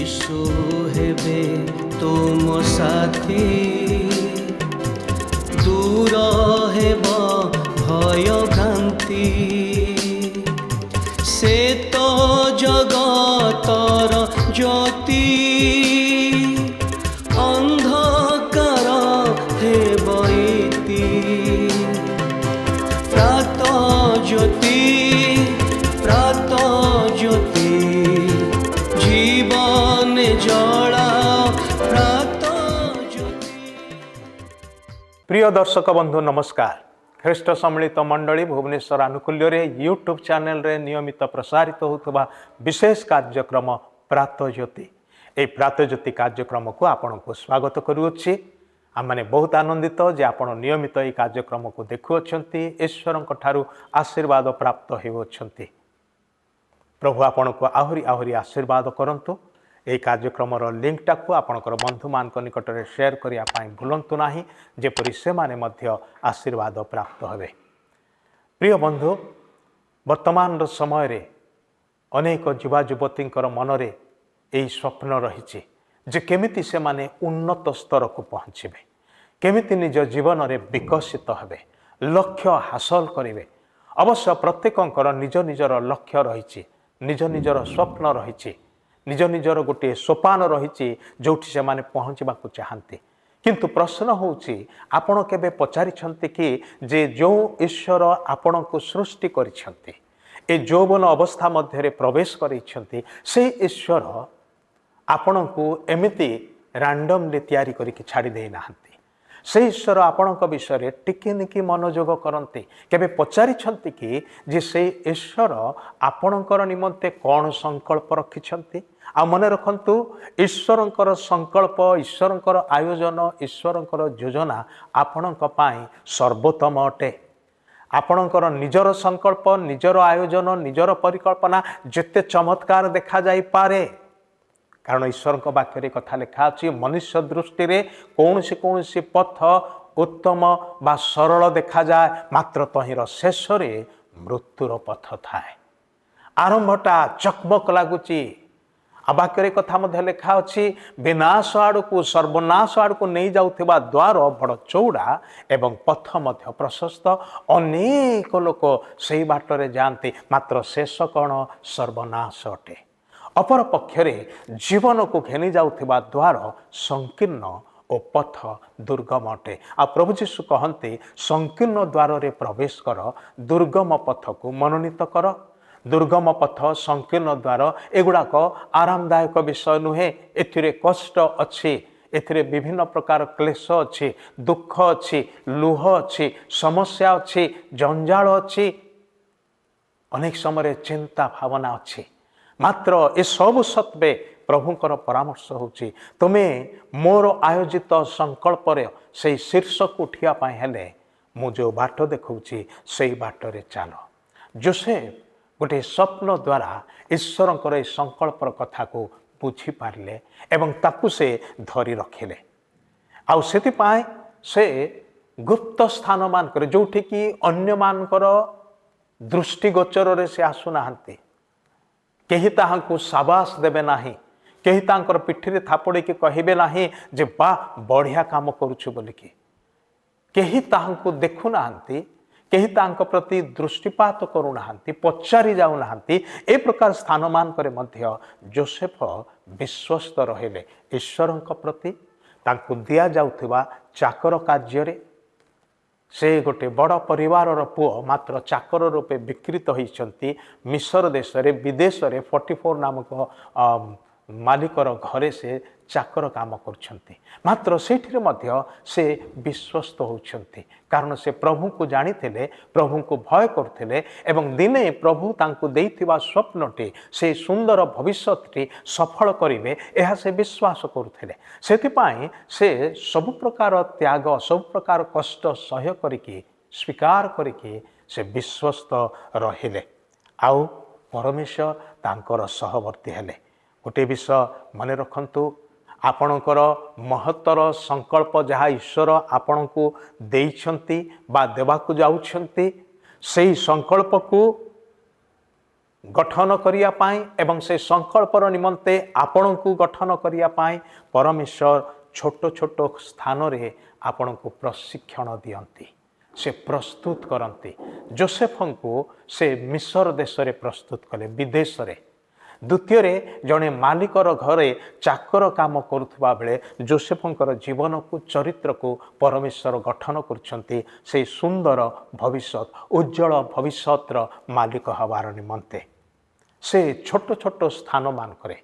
यीशु हेबे तुम साथी दूर हेब भय भ्रांति से तो जगतर ज्योति अंधकार हेब इति प्रात ज्योति जीवन जला प्रात ज्योति। प्रिय दर्शक बंधु नमस्कार। ख्रीष्ट सम्मिलित मंडली भुवनेश्वर आनुकूल्य रे यूट्यूब चैनल रे नियमित प्रसारित होता विशेष कार्यक्रम प्रात ज्योति। ए प्रात ज्योति कार्यक्रम को आपन को स्वागत करुच्ची। आमने बहुत आनंदित जे आपण नियमित ये कार्यक्रम को देखुअछंती, ईश्वर ठारू आशीर्वाद प्राप्त होउछंती। प्रभु आपण को आहरी आहरी आशीर्वाद करंतु। ये कार्यक्रम लिंक टाक आपणकर बंधु मान निकट में शेयर करने भूलु ना, जेपरी से माने मध्य आशीर्वाद प्राप्त हेबे। प्रिय बंधु, वर्तमान समय रे अनेक युवा युवती मनरे यही स्वप्न रही जे केमिति से माने उन्नत स्तर को पहुँचे, केमिति निज जीवन रे विकसित हेबे, लक्ष्य हासिल करेंगे। अवश्य प्रत्येकंकर निज निजर लक्ष्य रही, निज निजर स्वप्न रही, निज निजर गोटे सोपान रही जोठी से माने पहुँचवा चाहती। किंतु प्रश्न होउछि, आपण केबे पचारिछंती कि जे जो ईश्वर आपण को सृष्टि करिछंती, ए यौवन अवस्था मध्य प्रवेश करिछंती, से ईश्वर आपण को एमिति रैंडमली तैयारी करिक छाड़ी दे नाहंती। से ईश्वर आपणक विषय टिके निकी मनोयोग करते केबे पचारिछंती कि जे से ईश्वर आपणकर निमंते कौन संकल्प रखिछंती। आ मन रखंतु, ईश्वरंकर संकल्प, ईश्वरंकर आयोजन, ईश्वरंकर योजना आपणक पाई सर्वोत्तम अटे। आपणकर निजर संकल्प, निजर आयोजन, निजर परिकल्पना जेते चमत्कार देखा जाई पारे, कारण ईश्वर वाक्य कथा लिखा अच्छी, मनुष्य दृष्टि रे कौन सी पथ उत्तम बा सरल देखा जाए, मात्र तहिर शेष रे मृत्युर पथ थाए। आरंभटा चकमक लगुच। वाक्य कथा मध्य लिखा अच्छी, विनाश आड़क सर्वनाश आड़क नहीं जाउथिबा द्वार बड़ चौड़ा एवं पथ मध्य प्रशस्त, अनेक लोक से बाटरे जाती, मात्र शेष कौन सर्वनाश अटे। अपर पक्षरे जीवन को घेनी जाउथिबा द्वार संकीर्ण और पथ दुर्गम अटे। आ प्रभु जीशु कहते, संकीर्ण द्वार रे प्रवेश कर, दुर्गम पथ को मनोनीत कर। दुर्गम पथ, संकीर्ण द्वार एगुड़ाक आरामदायक विषय नुहे। एथिरे कष्ट अच्छी, एथिरे विभिन्न प्रकार क्लेश अच्छी, दुख अच्छी, लुह अच्छी, समस्या अच्छी, जंजाल अच्छी, अनेक समय चिंता भावना अच्छी। मात्र ए सब सत्वे प्रभुंकर परामर्श होची, तुम्हें मोर आयोजित संकल्प से शीर्ष को उठिया हेले मु जो बाट देखौची से बाटरे चल। जोसेफ गोटे स्वप्न द्वारा ईश्वरंकर ए संकल्प कथा को बुझी पारे एवं ताकू से धरी रखिले। आउ सेतिपाई से गुप्त स्थान मानकर जोठी कि अन्य मानकर दृष्टिगोचर रे से आसुनाहांती, केही ताहांकु साबास देबे नाही, केही तांकर पिठिरे थापड़ी के कहिबे नाही जे बा बढ़िया काम करूछु बोलिकी, केही ताहांकु देखु नाहांती, केही तांक प्रति दृष्टिपात करू नाहांती, पचारि जाऊ नाहांती। ए प्रकार स्थान मान करे मध्य जोसेफ विश्वस्त रहिले ईश्वरंक प्रति। तांकु दिया जाउथिबा चाकर कार्य से गोटे बड़ परिवार पुओ मात्र चाकर रूपे विकृत होती मिस्र देश रे विदेश रे 44 नामक मालिकर घरे से चाकर काम करछंती। मात्र सेठिरे मध्य से विश्वस्त होउछंती, कारण से प्रभु को जानी थे, प्रभु को भय करथिले एवं दिने प्रभु तांको देइथिबा स्वप्नटी से सुंदर भविष्यटी सफल करिवे एहा से विश्वास करथिले। सेथिपाई से सब प्रकार त्याग, सब प्रकार कष्ट सह्य करिकी स्वीकार करिकी से विश्वस्त रहिले। आउ परमेश्वर तांकर सहवर्ती हेले। गोटे विषय मन रखंतु, आपणकर महत्तर संकल्प जहाँ ईश्वर आपण को देइछंती बा देवाकू जाउछंती, सेही संकल्प को गठन करिया पाई एवं से संकल्पर निमंते आपण को गठन करिया पाई परमेश्वर छोट छोट स्थान रे आपण को प्रशिक्षण दियंती से प्रस्तुत करती। जोसेफ को से मिस्र देश रे प्रस्तुत कले विदेश रे। द्वितीय जड़े मालिकर घरे चाकर काम करुवा बेले जोसेफर जीवन को चरित्र को परमेश्वर गठन करछंती से सुंदर भविष्य उज्जवल भविष्यर मालिक हबार निमंते से छोट छोट स्थान मानकरे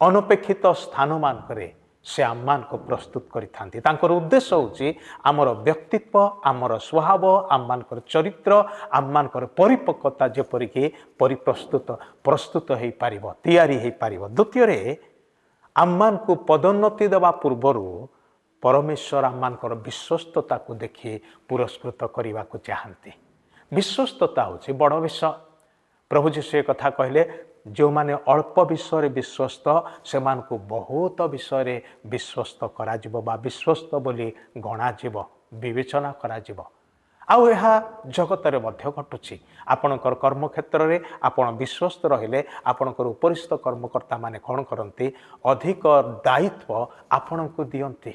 अनपेक्षित स्थान मानकरे से आम मान को प्रस्तुत करिथांती। तांकर उद्देश्य होची आमर व्यक्तित्व आमर स्वभाव आम मानकर चरित्र आम मानकर परिपक्वता जेपरिक परिप्रस्तुत प्रस्तुत हो पार तैयारी हो पार। द्वितीय आम मान को पदोन्नति देवा पूर्वर परमेश्वर आम मानकर विश्वस्तता को देखि पुरस्कृत करने को चाहती। विश्वस्तता होची बड़ विषय। प्रभु जी से कथा कहले जो माने अल्प विषय विश्वस्त से मान को बहुत विषय विश्वस्त करा जिवो बा विश्वस्त बोली गणा जीव विवेचना करा जीव। आउ यह जगत रे मध्य घटुछि। आपणकर कर्म क्षेत्र रे आपण विश्वस्त रहिले आपणकर उपरिस्थ कर्मकर्ता माने कोन करंती अधिक दायित्व आपण को दियंती।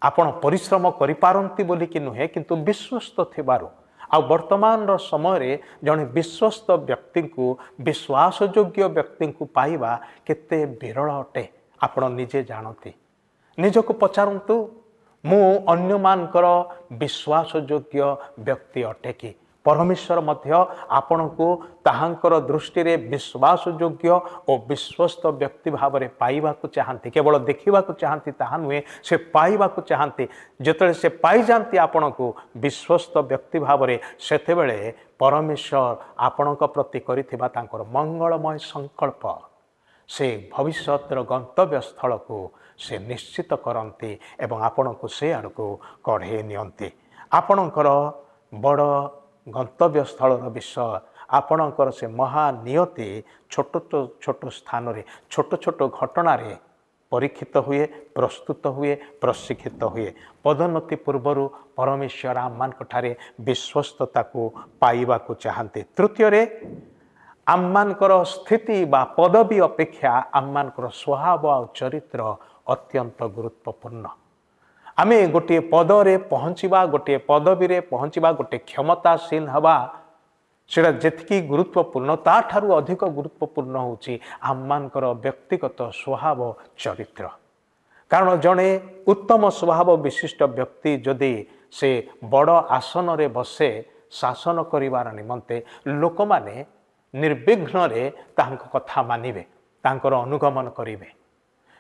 आपण परिश्रम करि पारंती बोली कि नुहे किंतु विश्वस्त थिबारु आ वर्तमान समय जड़े विश्वस्त व्यक्ति को विश्वासयोग्य व्यक्ति को पाइबा केते विरल अटे आपण निजे जानती। निजको पचारंतु मु अन्य मानकर विश्वासयोग्य व्यक्ति अटे कि परमेश्वर मध्य आपण को ताहांकर दृष्टि रे विश्वासयोग्य और विश्वस्त व्यक्ति भाव में पाइबा को चाहती। केवल देखा चाहती ताहा नुहे से पाइबा को चाहती। जिते से पाई जाती आपण को विश्वस्त व्यक्ति भाव में सेतेबेले परमेश्वर आपण प्रति करिथिबा तांकर मंगलमय संकल्प से भविष्यर गंतव्य स्थल को से निश्चित करती एवं आपण को से आड़ को कढ़े नियंती। आपणकर बड़ गंतव्य स्थल विषय आपणकर से महानियति छोट छोट स्थान रे छोट छोट घटना रे परीक्षित हुए प्रस्तुत हुए प्रशिक्षित हुए। पदोन्नति पूर्वर परमेश्वर आम मान विश्वस्तता को पाइबा को चाहते। तृतीय आम मानकर स्थिति बा पदवी अपेक्षा आम मानकर स्वभाव और चरित्र अत्यंत गुरुत्वपूर्ण। आमे गोटे पदरे पहुँचवा गोटे पदवी रे पहुँचवा गोटे क्षमताशील हवा सेटा जेतिकी गुरुत्वपूर्ण ताठारु अधिक गुरुत्वपूर्ण होची आम मानकर व्यक्तिगत स्वभाव चरित्र। कारण जड़े उत्तम स्वभाव विशिष्ट व्यक्ति जदि से बड़ आसन रे बसे शासन करिवार निमंते लोक माने निर्विघ्न रे तांको कथा मानिबे तांकर अनुगमन करिवे।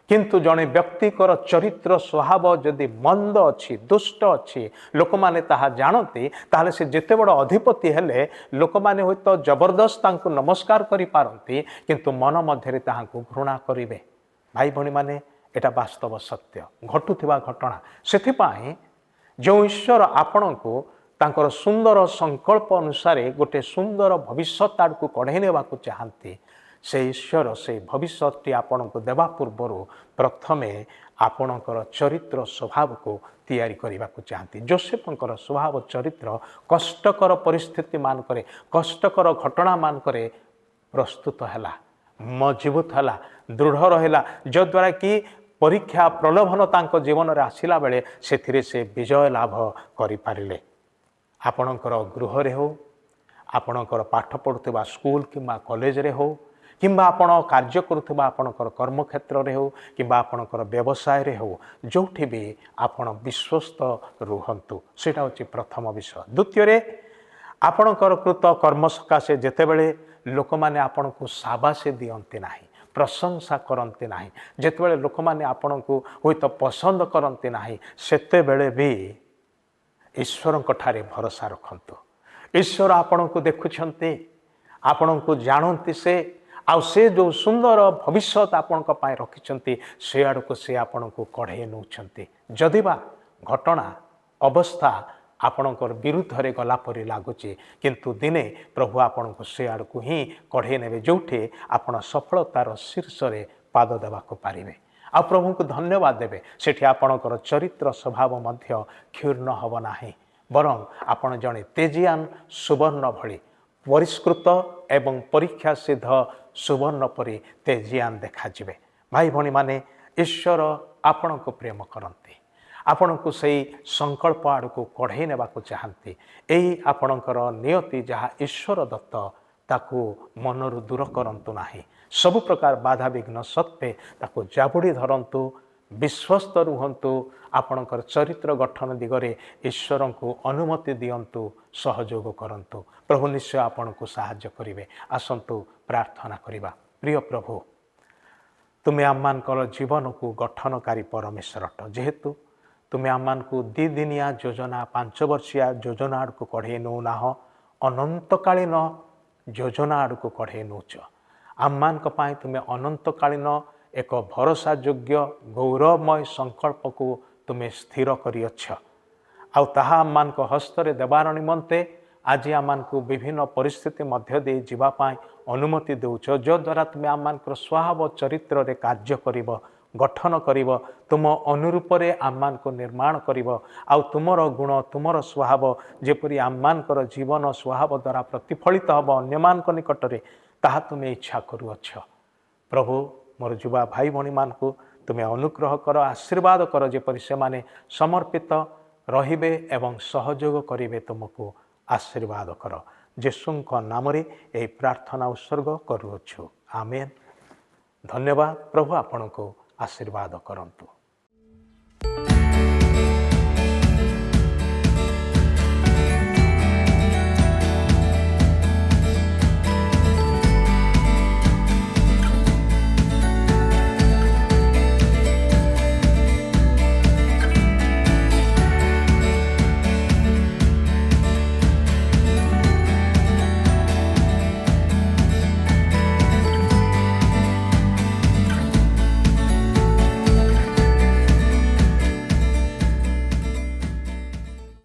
किंतु जड़े व्यक्तिकर चरित्र स्वभाव जदि मंद अच्छी दुष्ट अच्छी लोक माने ताहा जानते ताहले से जेते बड़ अधिपति हेले लोक माने होय तो जबरदस्त तांको नमस्कार करि पारंती किंतु मन मध्यरे ताहांको घृणा करिवे। भाई भणी माने एटा वास्तव सत्य घटुथिबा घटना। सेथिपाई जो ईश्वर आपण को तांकर सुंदर संकल्प अनुसार गोटे सुंदर भविष्यत आड़ को कढ़े नेबा को चाहती से ईश्वर से भविष्यटी आपण को देवा पूर्वर प्रथमे आपणकर चरित्र स्वभाव को तैयारी करने को चाहती। जोसेफर स्वभाव चरित्र कष्टकर परिस्थिति मानकरे कष्टकर घटना मानकरे प्रस्तुत हैला मजबूत हैला दृढ़ रहिला जद्वारा कि परीक्षा प्रलोभन तांको जीवन रे आसिला बेले सेथिरे से विजय लाभ करि पारिले। आपणकर गृह रे हो आपणकर पाठ पढ़ुवा स्कूल किंबा कॉलेज रे हो किंबा आपण कार्य करुवा आपणकर कर्म क्षेत्र रे हो किंबा आपणकर व्यवसाय रे हो जोठी भी आपण विश्वस्त रुहंतु सेटा होची प्रथम विषय। द्वितीय आपणकर कृत कर्म सकाशे जेतेबेले लोक माने आपण को शाबाशी दियंती नाही प्रशंसा करते नाही जेतेबेले लोक माने आपण को होय तो पसंद करते नाही सेतेबेले भी ईश्वर ठारे भरोसा रखंतु। ईश्वर आपण को देखुछंती आपण को जानती से आउ से जो सुंदर भविष्य आपण पाए रखिछंती से आड़ को से आपण को कढ़े नौछंती। जदिबा घटना अवस्था आपणकर विरुद्ध रे गला परि लागुची किंतु दिने प्रभु आपण को से आड़ को ही कढ़े नेबे जोठे आपण सफलतार शीर्ष रे पाद देबा को पारिबे आ प्रभु को धन्यवाद देबे सेठी आपणकर चरित्र स्वभाव मध्य क्षीर्ण हब नाही बरं आपण जणे तेजियान सुवर्ण भली ପରିଷ୍କୃତ ଏବଂ ପରୀକ୍ଷା ସିଦ୍ଧ ସୁବର୍ଣ୍ଣ ପରି ତେଜିଆନ ଦେଖାଯିବେ। ଭାଇ ଭଉଣୀମାନେ, ଈଶ୍ୱର ଆପଣଙ୍କୁ ପ୍ରେମ କରନ୍ତି, ଆପଣଙ୍କୁ ସେହି ସଂକଳ୍ପ ଆଡ଼କୁ କଢ଼େଇ ନେବାକୁ ଚାହାନ୍ତି। ଏହି ଆପଣଙ୍କର ନିୟତି ଯାହା ଈଶ୍ୱର ଦତ୍ତ, ତାକୁ ମନରୁ ଦୂର କରନ୍ତୁ ନାହିଁ। ସବୁ ପ୍ରକାର ବାଧାବିଘ୍ନ ସତ୍ତ୍ୱେ ତାକୁ ଜାବୁଡ଼ି ଧରନ୍ତୁ, ବିଶ୍ୱସ୍ତ ରୁହନ୍ତୁ। ଆପଣଙ୍କର ଚରିତ୍ର ଗଠନ ଦିଗରେ ଈଶ୍ୱରଙ୍କୁ ଅନୁମତି ଦିଅନ୍ତୁ, ସହଯୋଗ କରନ୍ତୁ। ପ୍ରଭୁ ନିଶ୍ଚୟ ଆପଣଙ୍କୁ ସାହାଯ୍ୟ କରିବେ। ଆସନ୍ତୁ ପ୍ରାର୍ଥନା କରିବା। ପ୍ରିୟ ପ୍ରଭୁ, ତୁମେ ଆମମାନଙ୍କର ଜୀବନକୁ ଗଠନକାରୀ ପରମେଶ୍ୱର ଅଟ। ଯେହେତୁ ତୁମେ ଆମମାନଙ୍କୁ ଦିନିଆ ଯୋଜନା, 5 ବର୍ଷିଆ ଯୋଜନା ଆଡ଼କୁ କଢ଼େଇ ନେଉନାହ, ଅନନ୍ତକାଳୀନ ଯୋଜନା ଆଡ଼କୁ କଢ଼େଇ ନେଉଛ। ଆମମାନଙ୍କ ପାଇଁ ତୁମେ ଅନନ୍ତକାଳୀନ ଏକ ଭରସାଯୋଗ୍ୟ ଗୌରବମୟ ସଂକଳ୍ପକୁ ତୁମେ ସ୍ଥିର କରିଅଛ। ଆଉ ତାହା ଆମମାନଙ୍କ ହସ୍ତରେ ଦେବାର ନିମନ୍ତେ ଆଜି ଆମମାନଙ୍କୁ ବିଭିନ୍ନ ପରିସ୍ଥିତି ମଧ୍ୟ ଦେଇ ଯିବା ପାଇଁ ଅନୁମତି ଦେଉଛ, ଯଦ୍ୱାରା ତୁମେ ଆମମାନଙ୍କର ସ୍ୱଭାବ ଚରିତ୍ରରେ କାର୍ଯ୍ୟ କରିବ, ଗଠନ କରିବ, ତୁମ ଅନୁରୂପରେ ଆମମାନଙ୍କୁ ନିର୍ମାଣ କରିବ। ଆଉ ତୁମର ଗୁଣ, ତୁମର ସ୍ୱଭାବ ଯେପରି ଆମମାନଙ୍କର ଜୀବନ ସ୍ୱଭାବ ଦ୍ୱାରା ପ୍ରତିଫଳିତ ହେବ ଅନ୍ୟମାନଙ୍କ ନିକଟରେ, ତାହା ତୁମେ ଇଚ୍ଛା କରୁଅଛ। ପ୍ରଭୁ, ମୋର ଯୁବା ଭାଇ ଭଉଣୀମାନଙ୍କୁ ତୁମେ ଅନୁଗ୍ରହ କର, ଆଶୀର୍ବାଦ କର, ଯେପରି ସେମାନେ ସମର୍ପିତ ରହିବେ ଏବଂ ସହଯୋଗ କରିବେ। ତୁମକୁ ଆଶୀର୍ବାଦ କର। ଯୀଶୁଙ୍କ ନାମରେ ଏହି ପ୍ରାର୍ଥନା ଉତ୍ସର୍ଗ କରୁଅଛୁ। ଆମେନ୍। ଧନ୍ୟବାଦ। ପ୍ରଭୁ ଆପଣଙ୍କୁ ଆଶୀର୍ବାଦ କରନ୍ତୁ।